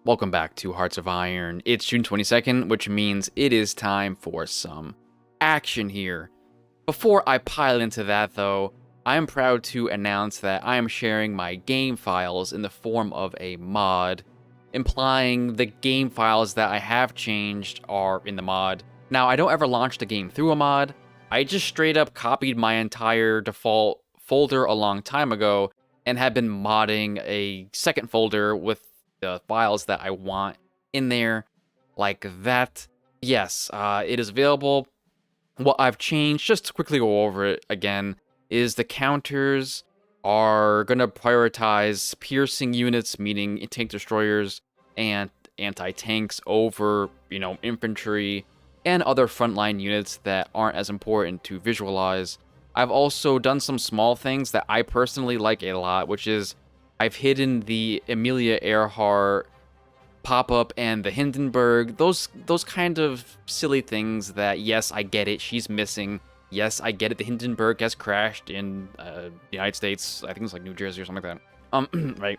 Welcome back to Hearts of Iron. It's June 22nd, which means it is time for some action here. Before I pile into that, though, I am proud to announce that I am sharing my game files in the form of a mod, implying the game files that I have changed are in the mod. Now, I don't ever launch the game through a mod. I just straight up copied my entire default folder a long time ago and have been modding a second folder with the files that I want in there, like that. Yes, it is available. What I've changed, just to quickly go over it again, is the counters are going to prioritize piercing units, meaning tank destroyers and anti-tanks over, infantry and other frontline units that aren't as important to visualize. I've also done some small things that I personally like a lot, which is I've hidden the Amelia Earhart pop-up and the Hindenburg, those kind of silly things that, yes, I get it, she's missing. Yes, I get it, the Hindenburg has crashed in the United States. I think it's like New Jersey or something like that. Right.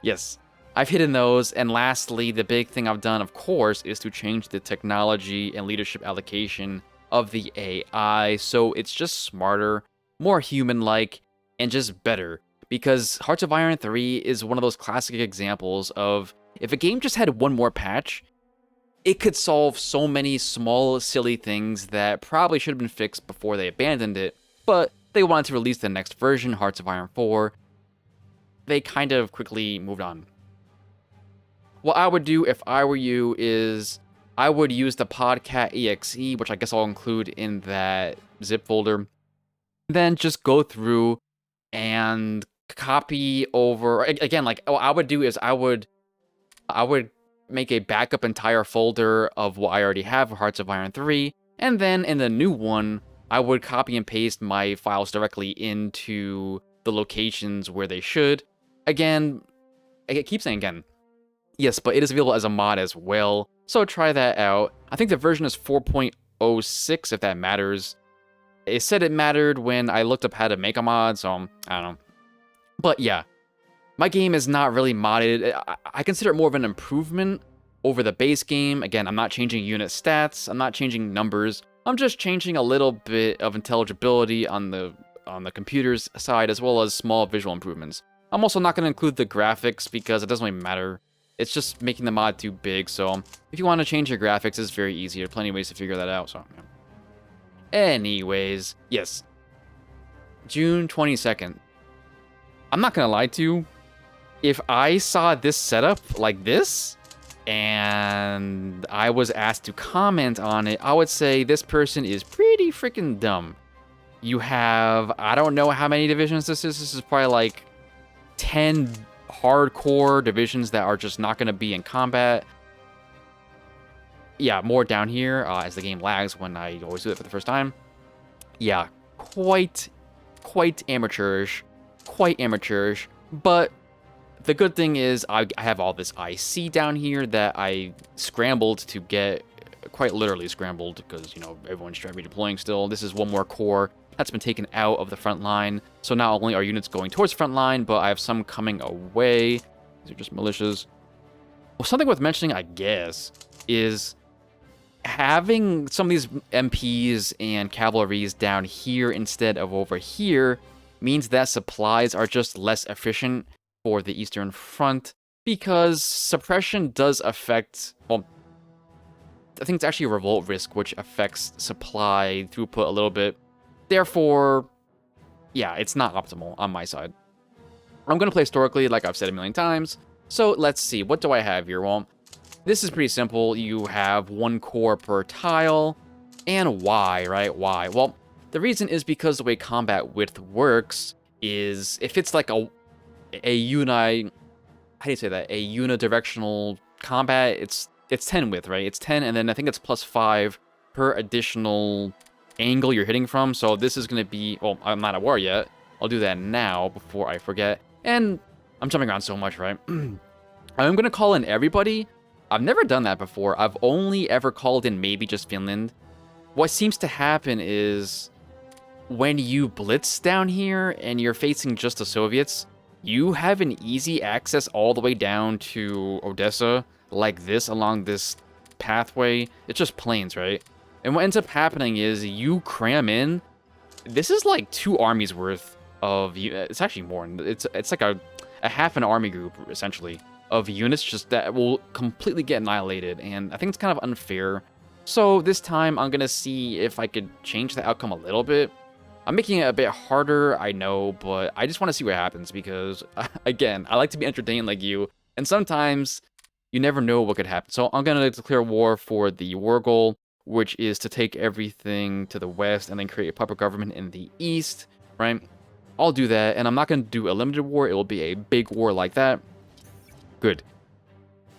Yes. I've hidden those, and lastly, the big thing I've done, of course, is to change the technology and leadership allocation of the AI, so it's just smarter, more human-like, and just better. Because Hearts of Iron 3 is one of those classic examples of, if a game just had one more patch, it could solve so many small, silly things that probably should have been fixed before they abandoned it, but they wanted to release the next version, Hearts of Iron 4. They kind of quickly moved on. What I would do if I were you is, I would use the Podcat exe, which I guess I'll include in that zip folder, then just go through and copy over, again, like what I would do is I would make a backup entire folder of what I already have for Hearts of Iron 3, and then in the new one, I would copy and paste my files directly into the locations where they should. Again, I keep saying again, yes, but it is available as a mod as well, so try that out. I think the version is 4.06, if that matters. It said it mattered when I looked up how to make a mod, so I don't know. But yeah, my game is not really modded. I consider it more of an improvement over the base game. Again, I'm not changing unit stats, I'm not changing numbers. I'm just changing a little bit of intelligibility on the computer's side, as well as small visual improvements. I'm also not going to include the graphics because it doesn't really matter. It's just making the mod too big, so if you want to change your graphics, it's very easy. There are plenty of ways to figure that out, so yeah. Anyways, yes. June 22nd. I'm not gonna lie to you, if I saw this setup like this, and I was asked to comment on it, I would say this person is pretty freaking dumb. You have, I don't know how many divisions this is. This is probably like 10 hardcore divisions that are just not gonna be in combat. Yeah, more down here as the game lags when I always do it for the first time. Yeah, quite amateurish. Quite amateurish, but the good thing is I have all this IC down here that I scrambled to get, quite literally scrambled, because, everyone's trying to be deploying still. This is one more core that's been taken out of the front line, so not only are units going towards the front line, but I have some coming away. These are just militias. Well, something worth mentioning, I guess, is having some of these MPs and cavalries down here instead of over here means that supplies are just less efficient for the Eastern Front, because suppression does affect, well, I think it's actually a revolt risk, which affects supply throughput a little bit. Therefore, yeah, it's not optimal on my side. I'm going to play historically, like I've said a million times, so let's see, what do I have here? Well, this is pretty simple. You have one core per tile, and why, right? Why? Well, the reason is because the way combat width works is if it's like a unidirectional combat, it's 10 width, right? It's 10, and then I think it's plus 5 per additional angle you're hitting from. So this is going to be, well, I'm not at war yet. I'll do that now before I forget. And I'm jumping around so much, right? I'm going to call in everybody. I've never done that before. I've only ever called in maybe just Finland. What seems to happen is when you blitz down here and you're facing just the Soviets, you have an easy access all the way down to Odessa, like this, along this pathway. It's just plains, right? And what ends up happening is you cram in. This is like 2 armies worth of. It's actually more. It's like a half an army group essentially of units just that will completely get annihilated, and I think it's kind of unfair. So this time I'm gonna see if I could change the outcome a little bit. I'm making it a bit harder, I know, but I just want to see what happens because, again, I like to be entertained like you, and sometimes you never know what could happen. So I'm gonna declare war for the war goal, which is to take everything to the west and then create a puppet government in the east, right? I'll do that, and I'm not going to do a limited war. It will be a big war like that. Good.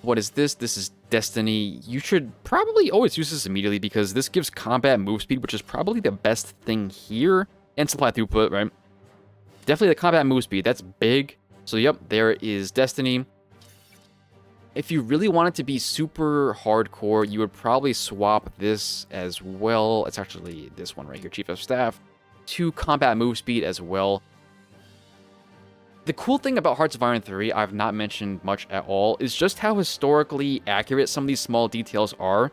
What is this? This is Destiny. You should probably always use this immediately because this gives combat move speed, which is probably the best thing here, and supply throughput, right? Definitely the combat move speed. That's big. So, yep, there is Destiny. If you really want it to be super hardcore, you would probably swap this as well. It's actually this one right here, Chief of Staff, to combat move speed as well. The cool thing about Hearts of Iron 3, I've not mentioned much at all, is just how historically accurate some of these small details are.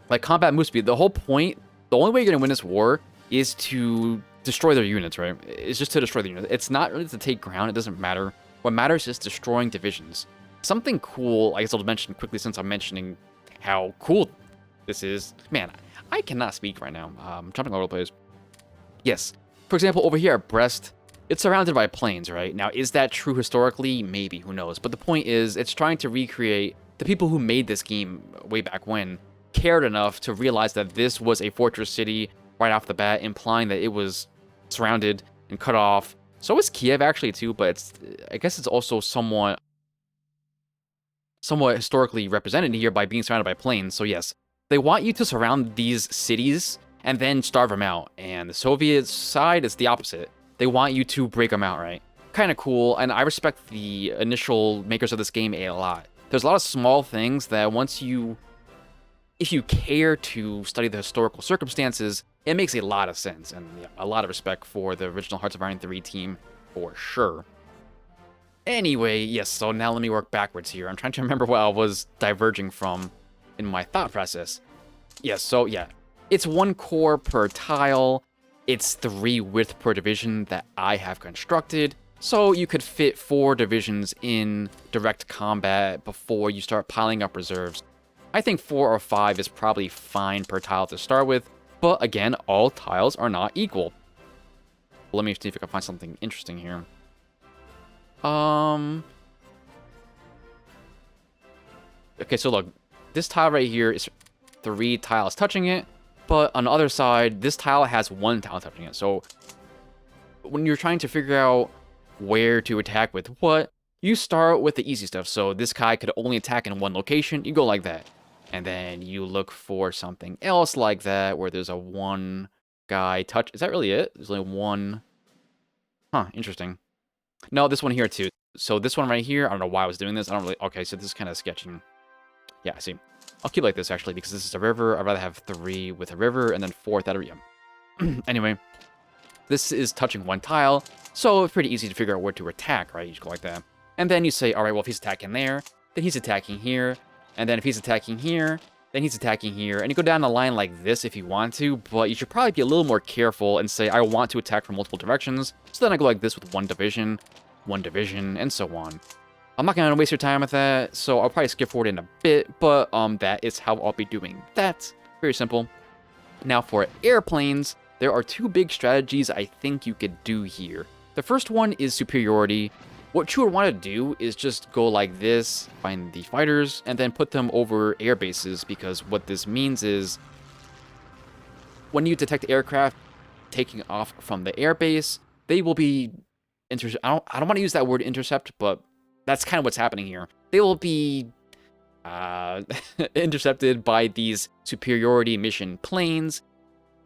Like combat move speed, the whole point, the only way you're going to win this war is to destroy their units, right? It's just to destroy the units. It's not really to take ground, it doesn't matter. What matters is destroying divisions. Something cool, I guess I'll mention quickly since I'm mentioning how cool this is. Man, I cannot speak right now. I'm jumping all over the place. Yes. For example, over here at Brest, it's surrounded by plains, right? Now, is that true historically? Maybe, who knows? But the point is, it's trying to recreate the people who made this game way back when cared enough to realize that this was a fortress city right off the bat, implying that it was surrounded and cut off. So is Kiev actually too, but I guess it's also somewhat historically represented here by being surrounded by plains. So yes, they want you to surround these cities and then starve them out. And the Soviet side is the opposite. They want you to break them out, right? Kind of cool, and I respect the initial makers of this game a lot. There's a lot of small things that if you care to study the historical circumstances, it makes a lot of sense, and yeah, a lot of respect for the original Hearts of Iron 3 team, for sure. Anyway, yes, so now let me work backwards here. I'm trying to remember what I was diverging from in my thought process. Yes, so yeah, it's 1 core per tile. It's 3 width per division that I have constructed, so you could fit 4 divisions in direct combat before you start piling up reserves. I think 4 or 5 is probably fine per tile to start with, but again, all tiles are not equal. Let me see if I can find something interesting here. Okay, so look, this tile right here is 3 tiles touching it, but on the other side, this tile has 1 tile touching it. So when you're trying to figure out where to attack with what, you start with the easy stuff. So this guy could only attack in 1 location, you go like that. And then you look for something else like that, where there's a 1 guy touch. Is that really it? There's only 1. Huh, interesting. No, this one here too. So this one right here, I don't know why I was doing this. I don't really... Okay, so this is kind of sketching. Yeah, I see. I'll keep it like this, actually, because this is a river. I'd rather have 3 with a river, and then 4 without a river. Anyway, this is touching 1 tile, so it's pretty easy to figure out where to attack, right? You just go like that. And then you say, all right, well, if he's attacking there, then he's attacking here. And then if he's attacking here, then he's attacking here. And you go down the line like this if you want to, but you should probably be a little more careful and say, I want to attack from multiple directions. So then I go like this with 1 division, and so on. I'm not going to waste your time with that, so I'll probably skip forward in a bit, but that is how I'll be doing that. Very simple. Now for airplanes, there are 2 big strategies I think you could do here. The first one is superiority. What you would want to do is just go like this, find the fighters, and then put them over air bases, because what this means is when you detect aircraft taking off from the air base, they will be I don't want to use that word intercept, but that's kind of what's happening here. They will be intercepted by these superiority mission planes,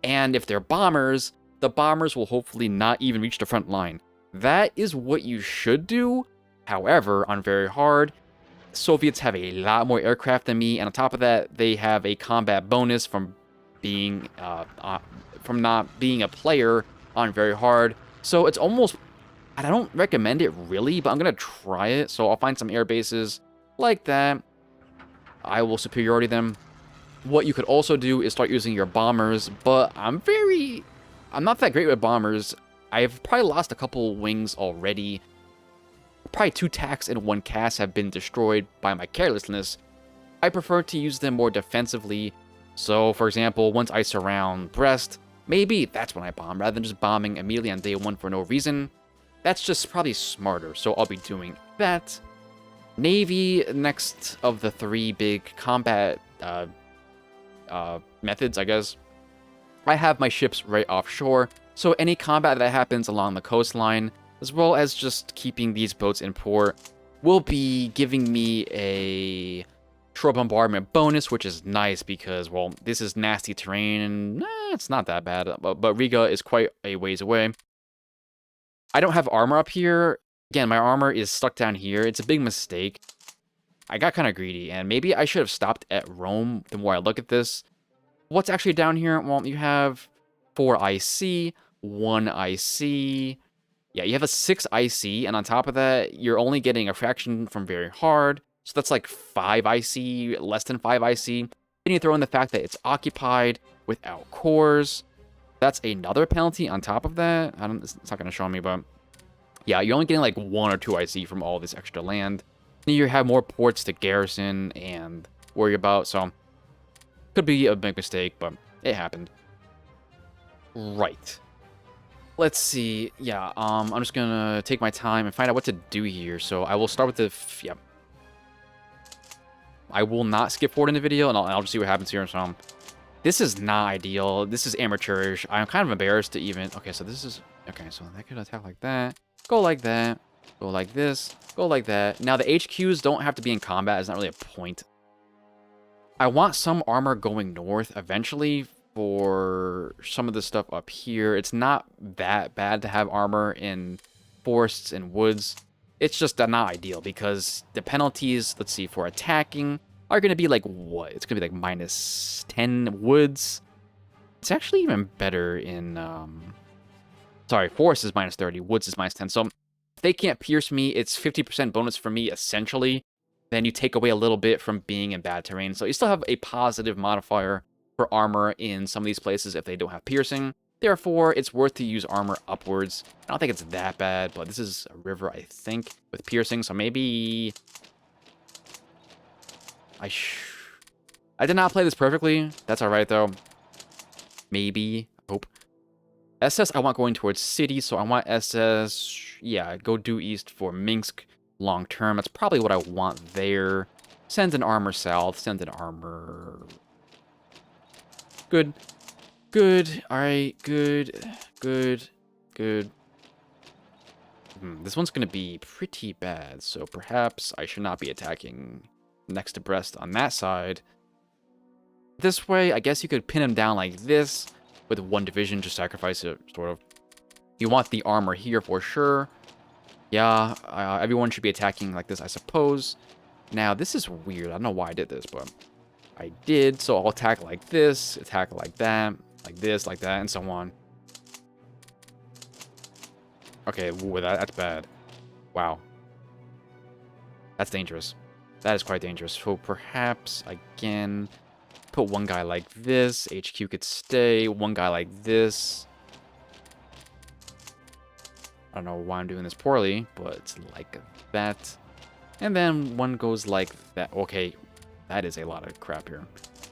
and if they're bombers, the bombers will hopefully not even reach the front line. That is what you should do. However, on very hard, Soviets have a lot more aircraft than me, and on top of that, they have a combat bonus from not being a player on very hard. So it's almost I don't recommend it really, but I'm going to try it. So I'll find some air bases like that. I will superiority them. What you could also do is start using your bombers, but I'm not that great with bombers. I've probably lost a couple wings already. Probably 2 tacks and 1 cast have been destroyed by my carelessness. I prefer to use them more defensively. So, for example, once I surround Brest, maybe that's when I bomb, rather than just bombing immediately on day 1 for no reason. That's just probably smarter, so I'll be doing that. Navy, next of the 3 big combat methods, I guess. I have my ships right offshore, so any combat that happens along the coastline, as well as just keeping these boats in port, will be giving me a shore bombardment bonus, which is nice because, well, this is nasty terrain, and it's not that bad, but Riga is quite a ways away. I don't have armor up here. Again, my armor is stuck down here. It's a big mistake. I got kind of greedy, and maybe I should have stopped at Rome the more I look at this. What's actually down here? Well, you have 4 IC, 1 IC. Yeah, you have a 6 IC, and on top of that, you're only getting a fraction from very hard. So that's like 5 IC, less than 5 IC. Then you throw in the fact that it's occupied without cores. That's another penalty on top of that. It's not going to show me, but yeah, you're only getting like 1 or 2 IC from all this extra land. You have more ports to garrison and worry about, so could be a big mistake, but it happened. Right. Let's see. Yeah, I'm just gonna take my time and find out what to do here. So I will start with the yeah. I will not skip forward in the video, and I'll just see what happens here. So this is not ideal. This is amateurish. I'm kind of embarrassed to even. Okay, so this is okay. So that could attack like that. Go like that. Go like this. Go like that. Now, the HQs don't have to be in combat. It's not really a point. I want some armor going north eventually for some of the stuff up here. It's not that bad to have armor in forests and woods. It's just not ideal because the penalties, let's see, for attacking are going to be like what? It's going to be like -10 woods. It's actually even better in... Sorry, forest is -30. Woods is -10. So if they can't pierce me, it's 50% bonus for me, essentially. Then you take away a little bit from being in bad terrain. So you still have a positive modifier for armor in some of these places if they don't have piercing. Therefore, it's worth to use armor upwards. I don't think it's that bad, but this is a river, I think, with piercing. So maybe... I did not play this perfectly. That's alright, though. Maybe. Hope. SS, I want going towards city, so I want SS... Yeah, go due east for Minsk long term. That's probably what I want there. Send an armor south. Send an armor... Good. Good. Alright, good. Good. Good. This one's going to be pretty bad, so perhaps I should not be attacking next to Brest on that side. This way, I guess you could pin him down like this with 1 division, just sacrifice it, sort of. You want the armor here for sure. Yeah, everyone should be attacking like this, I suppose. Now, this is weird. I don't know why I did this, but I did. So I'll attack like this, attack like that, like this, like that, and so on. Okay, ooh, that's bad. Wow. That's dangerous. That is quite dangerous. So perhaps, again, put 1 guy like this. HQ could stay. 1 guy like this. I don't know why I'm doing this poorly, but it's like that. And then 1 goes like that. Okay, that is a lot of crap here.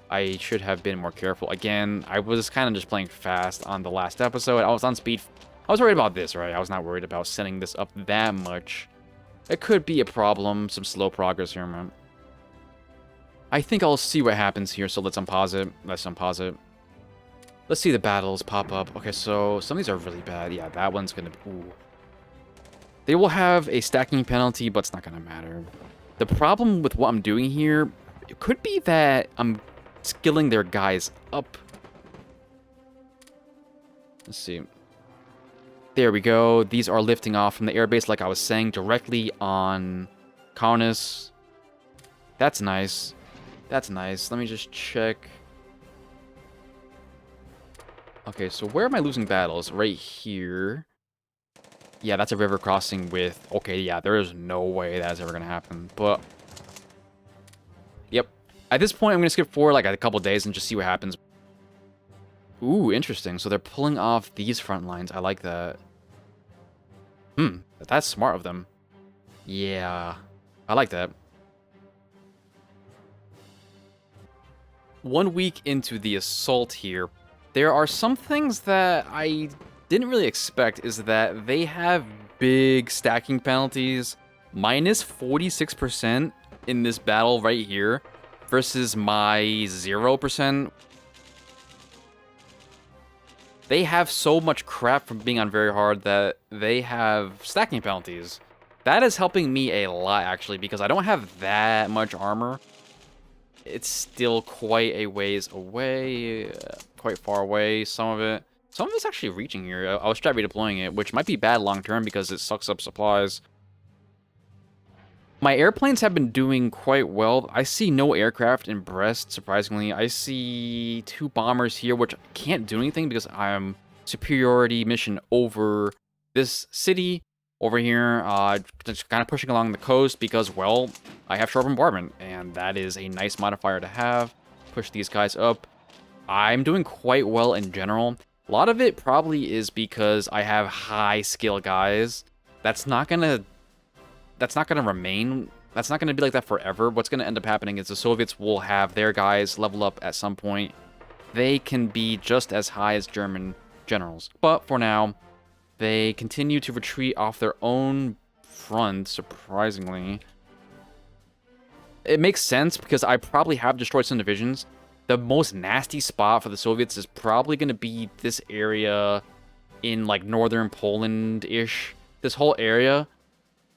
I should have been more careful. Again, I was kind of just playing fast on the last episode. I was on speed. I was worried about this, right? I was not worried about setting this up that much. It could be a problem. Some slow progress here, man. I think I'll see what happens here, so let's unpause it. Let's unpause it. Let's see the battles pop up. Okay, so some of these are really bad. Yeah, that one's going to... Ooh. They will have a stacking penalty, but it's not going to matter. The problem with what I'm doing here, it could be that I'm skilling their guys up. Let's see. There we go. These are lifting off from the airbase, like I was saying, directly on Kaunas. That's nice. That's nice. Let me just check. Okay, so where am I losing battles? Right here. Yeah, that's a river crossing with... Okay, yeah, there is no way that's ever going to happen. But... Yep. At this point, I'm going to skip forward like a couple days and just see what happens. Ooh, interesting. So they're pulling off these front lines. I like that. That's smart of them. Yeah, I like that. 1 week into the assault here, there are some things that I didn't really expect, is that they have big stacking penalties, minus 46% in this battle right here, versus my 0%. They have so much crap from being on very hard that they have stacking penalties. That is helping me a lot, actually, because I don't have that much armor. It's still quite a ways away, quite far away, some of it. Some of it's actually reaching here. I was trying redeploying it, which might be bad long-term because it sucks up supplies. My airplanes have been doing quite well. I see no aircraft in Brest, surprisingly. I see 2 bombers here, which can't do anything because I'm superiority mission over this city over here. Just kind of pushing along the coast because, well, I have short bombardment, and that is a nice modifier to have. Push these guys up. I'm doing quite well in general. A lot of it probably is because I have high skill guys. That's not gonna remain. That's not gonna be like that forever. What's gonna end up happening is the Soviets will have their guys level up at some point. They can be just as high as German generals. But for now, they continue to retreat off their own front, surprisingly. It makes sense because I probably have destroyed some divisions. The most nasty spot for the Soviets is probably going to be this area in like northern Poland-ish. This whole area.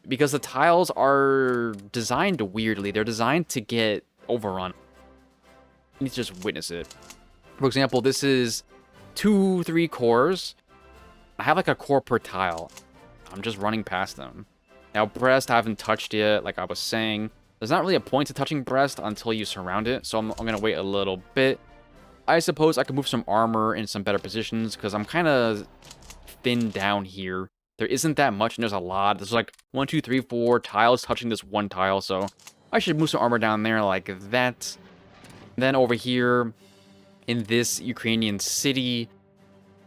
Because the tiles are designed weirdly. They're designed to get overrun. You need to just witness it. For example, this is 2-3 cores. I have like a core per tile. I'm just running past them. Now, Brest, I haven't touched yet, like I was saying. There's not really a point to touching Brest until you surround it, so I'm going to wait a little bit. I suppose I could move some armor in some better positions, because I'm kind of thin down here. There isn't that much, and there's a lot. There's like 1, 2, 3, 4 tiles touching this one tile, so I should move some armor down there like that. Then over here, in this Ukrainian city,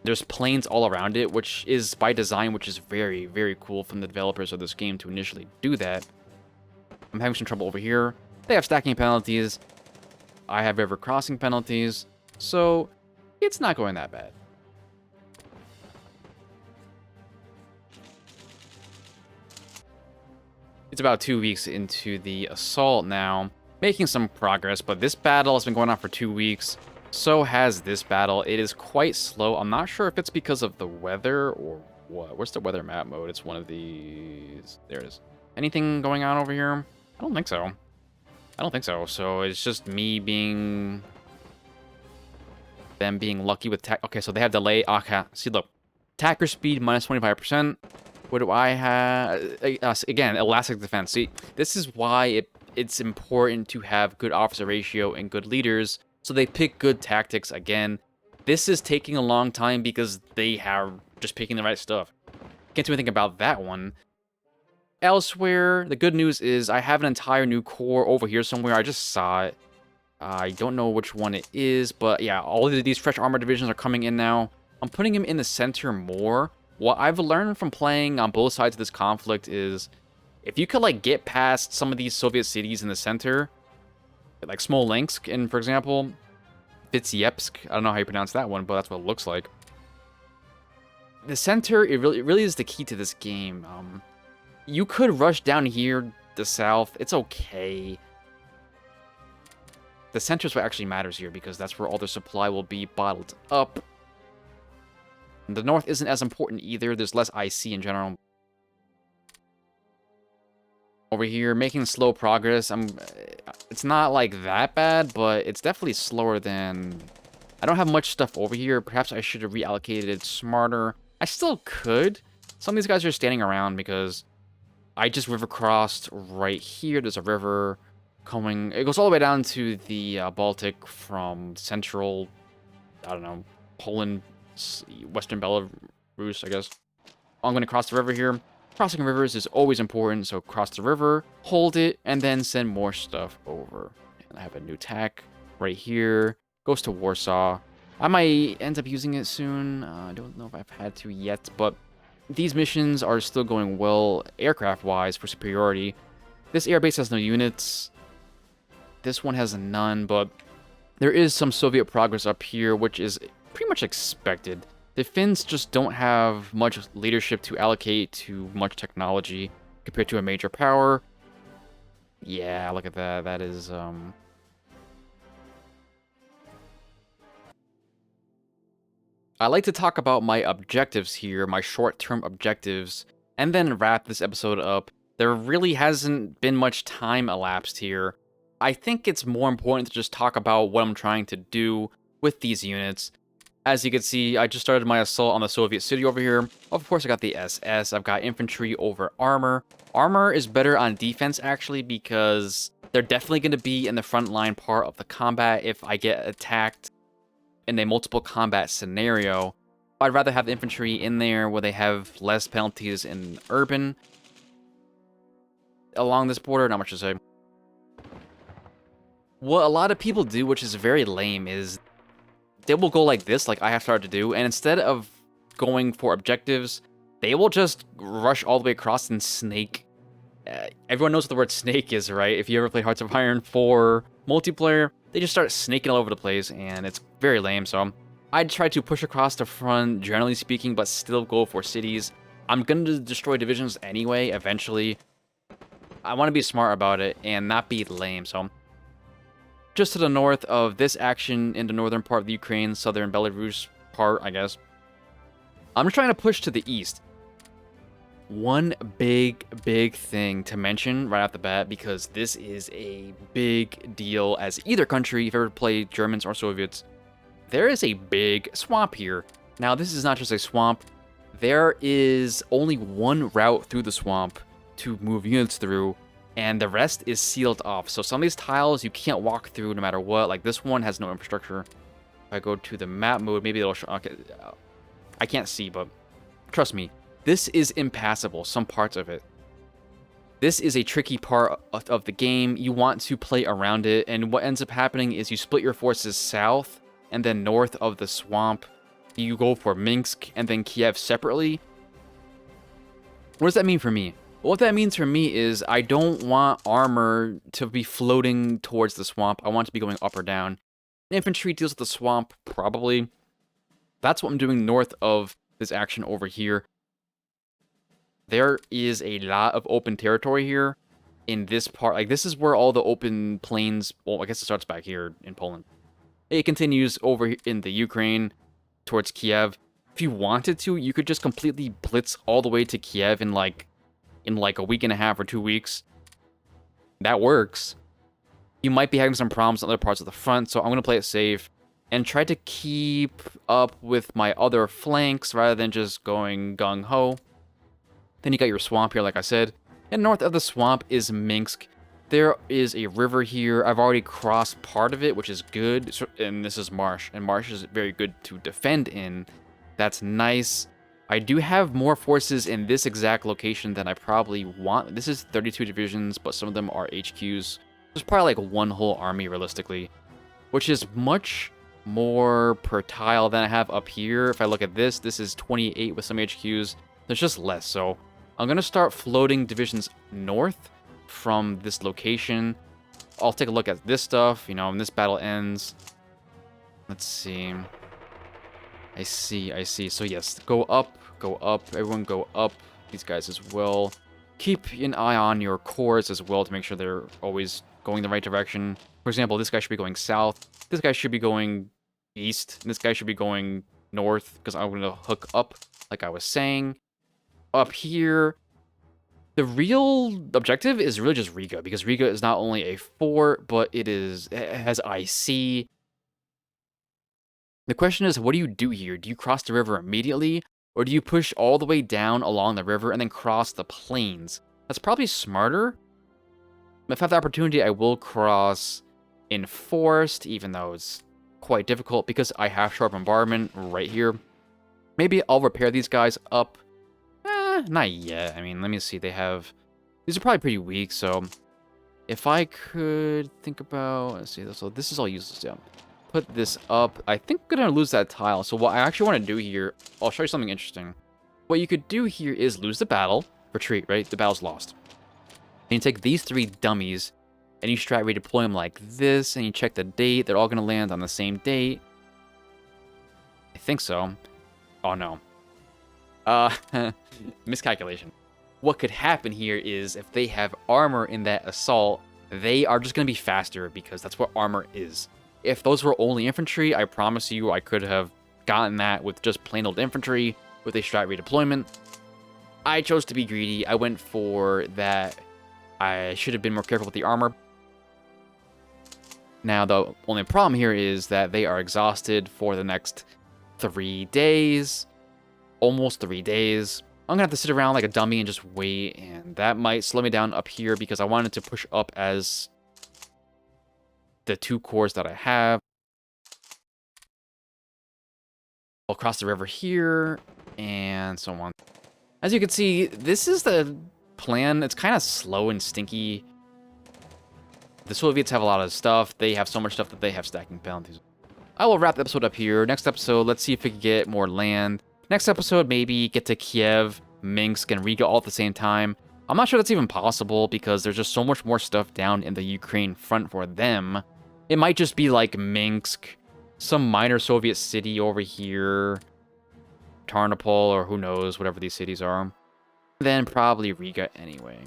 there's plains all around it, which is by design, which is very, very cool from the developers of this game to initially do that. I'm having some trouble over here. They have stacking penalties. I have river crossing penalties. So, it's not going that bad. It's about 2 weeks into the assault now. Making some progress, but this battle has been going on for 2 weeks. So has this battle. It is quite slow. I'm not sure if it's because of the weather or what. Where's the weather map mode? It's one of these. There it is. Anything going on over here? I don't think so. I don't think so. So it's just me being... them being lucky with tech. Okay, so they have delay. Okay, see, look. Attacker speed minus 25%. What do I have? Again, elastic defense. See, this is why it's important to have good officer ratio and good leaders. So they pick good tactics again. This is taking a long time because they are just picking the right stuff. Can't do anything about that one. Elsewhere, the good news is I have an entire new core over here somewhere. I just saw it. I don't know which one it is, but yeah, all of these fresh armor divisions are coming in now. I'm putting them in the center more. What I've learned from playing on both sides of this conflict is if you could like get past some of these Soviet cities in the center, like Smolensk, and for example, Vitebsk, I don't know how you pronounce that one, but that's what it looks like. The center, it really is the key to this game. You could rush down here, the south, it's okay. The center is what actually matters here, because that's where all the supply will be bottled up. And the north isn't as important either, there's less IC in general. Over here, making slow progress. It's not like that bad, but it's definitely slower than... I don't have much stuff over here. Perhaps I should have reallocated it smarter. I still could. Some of these guys are standing around because I just river crossed right here. There's a river coming. It goes all the way down to the Baltic from central, I don't know, Poland, Western Belarus, I guess. I'm going to cross the river here. Crossing rivers is always important, so cross the river, hold it, and then send more stuff over. And I have a new tack right here. Goes to Warsaw. I might end up using it soon. I don't know if I've had to yet, but these missions are still going well aircraft-wise for superiority. This airbase has no units. This one has none, but there is some Soviet progress up here, which is pretty much expected. The Finns just don't have much leadership to allocate to much technology compared to a major power. Yeah, look at that. That is, I like to talk about my objectives here, my short-term objectives, and then wrap this episode up. There really hasn't been much time elapsed here. I think it's more important to just talk about what I'm trying to do with these units. As you can see, I just started my assault on the Soviet city over here. Of course, I got the SS. I've got infantry over armor. Armor is better on defense, actually, because they're definitely going to be in the front line part of the combat if I get attacked in a multiple combat scenario. I'd rather have the infantry in there where they have less penalties in urban. Along this border, not much to say. What a lot of people do, which is very lame, is they will go like this, like I have started to do, and instead of going for objectives, they will just rush all the way across and snake. Everyone knows what the word snake is, right? If you ever play Hearts of Iron 4 multiplayer, they just start snaking all over the place, and it's very lame, so I'd try to push across the front, generally speaking, but still go for cities. I'm going to destroy divisions anyway, eventually. I want to be smart about it and not be lame, so just to the north of this action in the northern part of the Ukraine, southern Belarus part, I guess, I'm just trying to push to the east. One big thing to mention right off the bat, because this is a big deal as either country, if you ever played Germans or Soviets, there is a big swamp here. Now, this is not just a swamp. There is only one route through the swamp to move units through, and the rest is sealed off. So some of these tiles you can't walk through no matter what. Like this one has no infrastructure. If I go to the map mode, maybe it'll show. Okay, I can't see, but trust me, this is impassable, some parts of it. This is a tricky part of the game. You want to play around it, and what ends up happening is you split your forces south and then north of the swamp. You go for Minsk and then Kiev separately. What does that mean for me? What that means for me is I don't want armor to be floating towards the swamp. I want it to be going up or down. Infantry deals with the swamp, probably. That's what I'm doing north of this action over here. There is a lot of open territory here in this part. Like, this is where all the open plains... Well, I guess it starts back here in Poland. It continues over in the Ukraine towards Kiev. If you wanted to, you could just completely blitz all the way to Kiev in like a week and a half or 2 weeks. That works. You might be having some problems in other parts of the front, so I'm going to play it safe and try to keep up with my other flanks rather than just going gung-ho. Then you got your swamp here, like I said. And north of the swamp is Minsk. There is a river here. I've already crossed part of it, which is good. And this is marsh. And marsh is very good to defend in. That's nice. I do have more forces in this exact location than I probably want. This is 32 divisions, but some of them are HQs. There's probably like one whole army, realistically. Which is much more per tile than I have up here. If I look at this, this is 28 with some HQs. There's just less, so I'm going to start floating divisions north from this location. I'll take a look at this stuff, you know, when this battle ends. Let's see. I see. So yes, go up, everyone go up. These guys as well. Keep an eye on your cores as well to make sure they're always going the right direction. For example, this guy should be going south. This guy should be going east. And this guy should be going north because I'm going to hook up, like I was saying. Up here, the real objective is really just Riga, because Riga is not only a fort, but it has IC. The question is, what do you do here? Do you cross the river immediately, or do you push all the way down along the river and then cross the plains? That's probably smarter. If I have the opportunity, I will cross in forest, even though it's quite difficult because I have sharp bombardment right here. Maybe I'll repair these guys up. Not yet. I mean, let me see. They have... These are probably pretty weak, so... If I could think about... Let's see. So this is all useless, yeah. Put this up. I think I'm going to lose that tile. So what I actually want to do here... I'll show you something interesting. What you could do here is lose the battle. Retreat, right? The battle's lost. And you take these 3 dummies... And you strat redeploy them like this, and you check the date. They're all going to land on the same date. I think so. Oh, no. Miscalculation. What could happen here is if they have armor in that assault, they are just going to be faster because that's what armor is. If those were only infantry, I promise you I could have gotten that with just plain old infantry with a strat redeployment. I chose to be greedy. I went for that. I should have been more careful with the armor. Now, the only problem here is that they are exhausted for the next 3 days. Almost 3 days. I'm going to have to sit around like a dummy and just wait. And that might slow me down up here because I wanted to push up as the 2 cores that I have. I'll cross the river here and so on. As you can see, this is the plan. It's kind of slow and stinky. The Soviets have a lot of stuff. They have so much stuff that they have stacking penalties. I will wrap the episode up here. Next episode, let's see if we can get more land. Next episode, maybe get to Kiev, Minsk, and Riga all at the same time. I'm not sure that's even possible because there's just so much more stuff down in the Ukraine front for them. It might just be like Minsk, some minor Soviet city over here, Tarnopol, or who knows, whatever these cities are. Then probably Riga anyway.